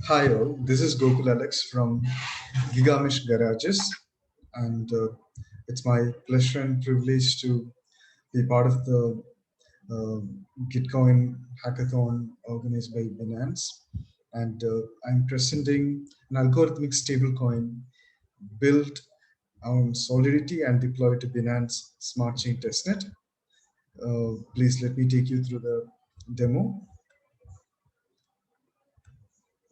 Hi all, this is Gokul Alex from Gigamish Garages, and it's my pleasure and privilege to be part of the uh, Gitcoin hackathon organized by Binance. And I'm presenting an algorithmic stablecoin built on Solidity and deployed to Binance Smart Chain testnet. Please let me take you through the demo.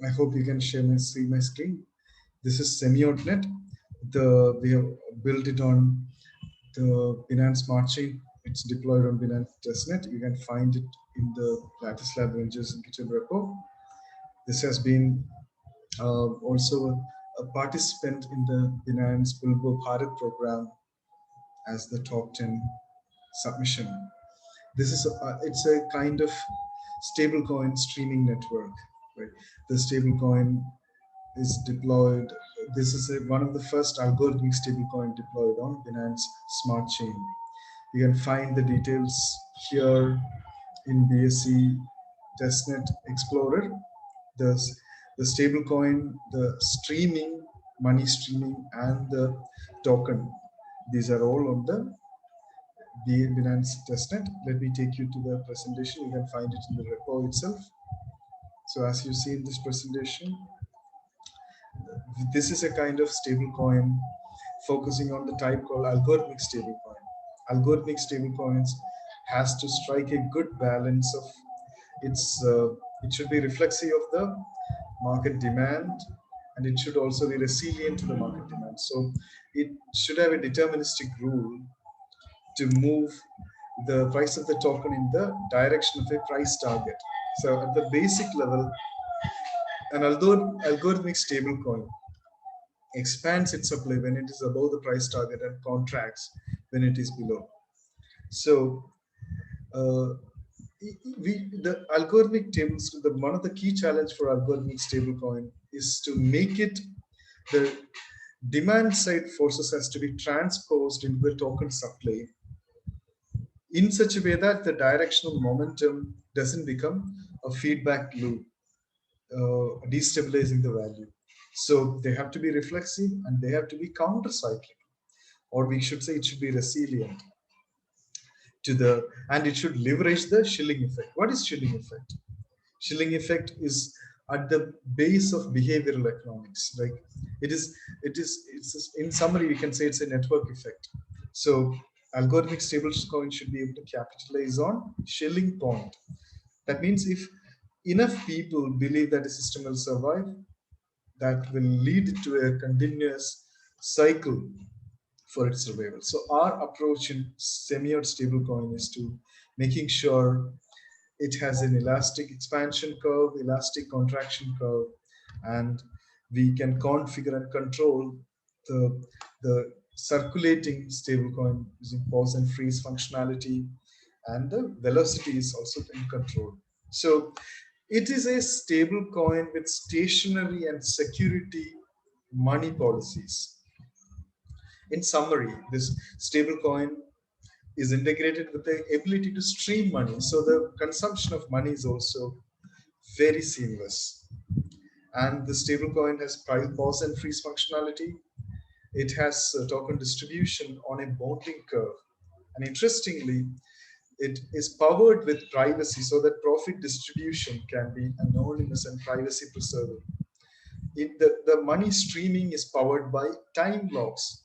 I hope you can see my screen. This is SemiottNet. We have built it on the Binance Smart Chain. It's deployed on Binance testnet. You can find it in the Lattice Lab Ventures and GitHub repo. This has been also a participant in the Binance Bilbo Bharat program as the top 10 submission. This is it's a kind of stablecoin streaming network. Right? The stablecoin is deployed. This is one of the first algorithmic stablecoin deployed on Binance Smart Chain. You can find the details here in BSC Testnet Explorer. The, the stablecoin, the streaming, money streaming, and the token. These are all on the Binance testnet. Let me take you to the presentation. You can find it in the repo itself. So as you see in this presentation, this is a kind of stablecoin focusing on the type called algorithmic stablecoin. Algorithmic stablecoins has to strike a good balance of it should be reflexive of the market demand, and it should also be resilient to the market demand. So it should have a deterministic rule to move the price of the token in the direction of a price target. So at the basic level, an algorithmic stablecoin expands its supply when it is above the price target and contracts when it is below. So the algorithmic tables, one of the key challenge for algorithmic stablecoin is to make it the demand side forces has to be transposed into the token supply in such a way that the directional momentum doesn't become a feedback loop, destabilizing the value. So they have to be reflexive and they have to be counter-cyclical, or we should say it should be resilient to the, and it should leverage the shilling effect. What is shilling effect? Shilling effect is at the base of behavioral economics. Like it's in summary, you can say it's a network effect. So algorithmic stablecoin should be able to capitalize on shilling point. That means if enough people believe that the system will survive, that will lead to a continuous cycle for its survival. So our approach in semiott stablecoin is to making sure it has an elastic expansion curve, elastic contraction curve, and we can configure and control the circulating stablecoin using pause and freeze functionality, and the velocity is also in control. So it is a stable coin with stationary and security money policies. In summary, this stable coin is integrated with the ability to stream money. So the consumption of money is also very seamless. And the stablecoin has pause and freeze functionality. It has token distribution on a bonding curve. And interestingly, it is powered with privacy so that profit distribution can be anonymous and privacy preserving. The money streaming is powered by time locks,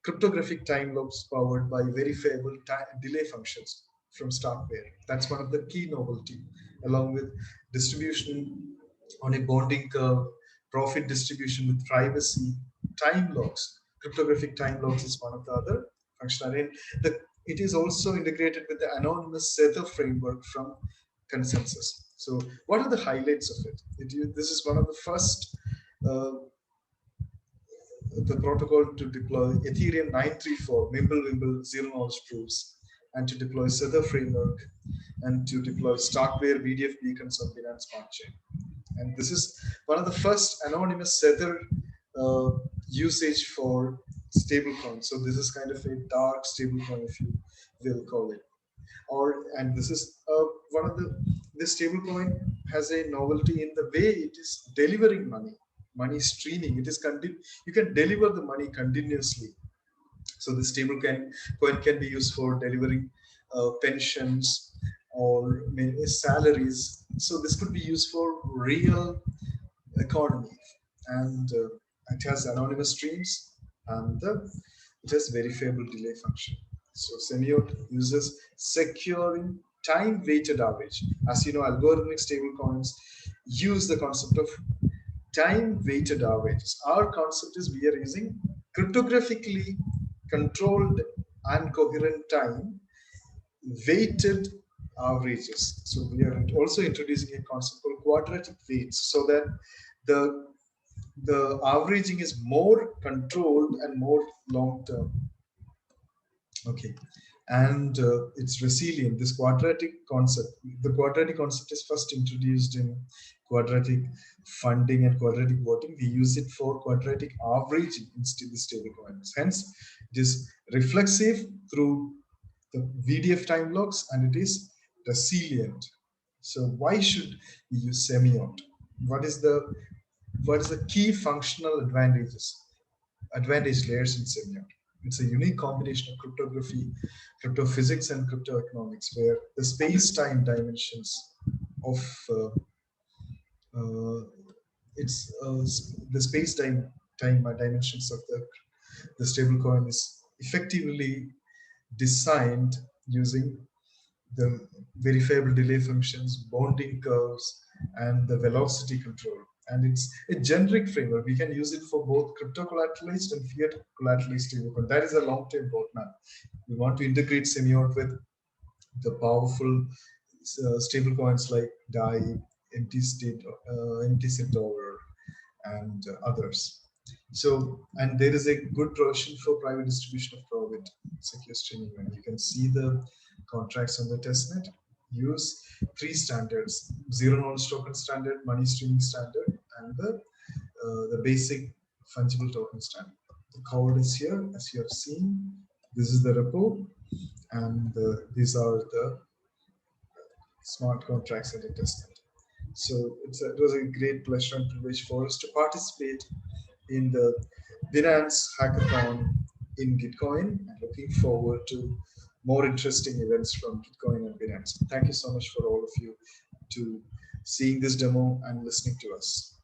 cryptographic time locks powered by verifiable delay functions from start pairing. That's one of the key novelty, along with distribution on a bonding curve, profit distribution with privacy, time locks. Cryptographic time locks is one of the other functionality. It is also integrated with the anonymous Sether framework from consensus. So what are the highlights of it? This is one of the first uh, the protocol to deploy Ethereum 934 Mimblewimble zero knowledge proofs, and to deploy Sether framework, and to deploy Starkware VDF beacons on Binance Smart Chain. And this is one of the first anonymous Sether usage for stablecoin. So this is kind of a dark stablecoin, if you will call it. And this is one of this stable coin has a novelty in the way it is delivering money streaming. It is you can deliver the money continuously. So the coin can be used for delivering pensions or maybe salaries. So this could be used for real economy. And it has anonymous streams, and it has verifiable delay function. So Semiott uses securing time-weighted average. As you know, algorithmic stablecoins use the concept of time-weighted averages. Our concept is we are using cryptographically controlled and coherent time weighted averages. So we are also introducing a concept called quadratic weights, so that the the averaging is more controlled and more long term. Okay. And it's resilient. This quadratic concept is first introduced in quadratic funding and quadratic voting. We use it for quadratic averaging in the stable coins. Hence, it is reflexive through the VDF time blocks, and it is resilient. So why should we use semiott? What is the key functional advantage layers in semiott? It's a unique combination of cryptography, cryptophysics, and cryptoeconomics, where the space-time dimensions of uh, it's the space-time dimensions of the stablecoin is effectively designed using the verifiable delay functions, bonding curves, and the velocity control. And it's a generic framework. We can use it for both crypto collateralized and fiat collateralized stablecoin. That is a long-term roadmap. We want to integrate Semiott with the powerful stablecoins like DAI, MTC dollar, and others. So, and there is a good provision for private distribution of profit, secure streaming. And you can see the contracts on the testnet use three standards: zero knowledge token standard, money streaming standard, and the basic fungible token standard. The code is here, as you have seen. This is the repo, and these are the smart contracts at the testnet. So it was a great pleasure and privilege for us to participate in the Binance hackathon in Gitcoin, and looking forward to more interesting events from Gitcoin and Binance. Thank you so much for all of you to seeing this demo and listening to us.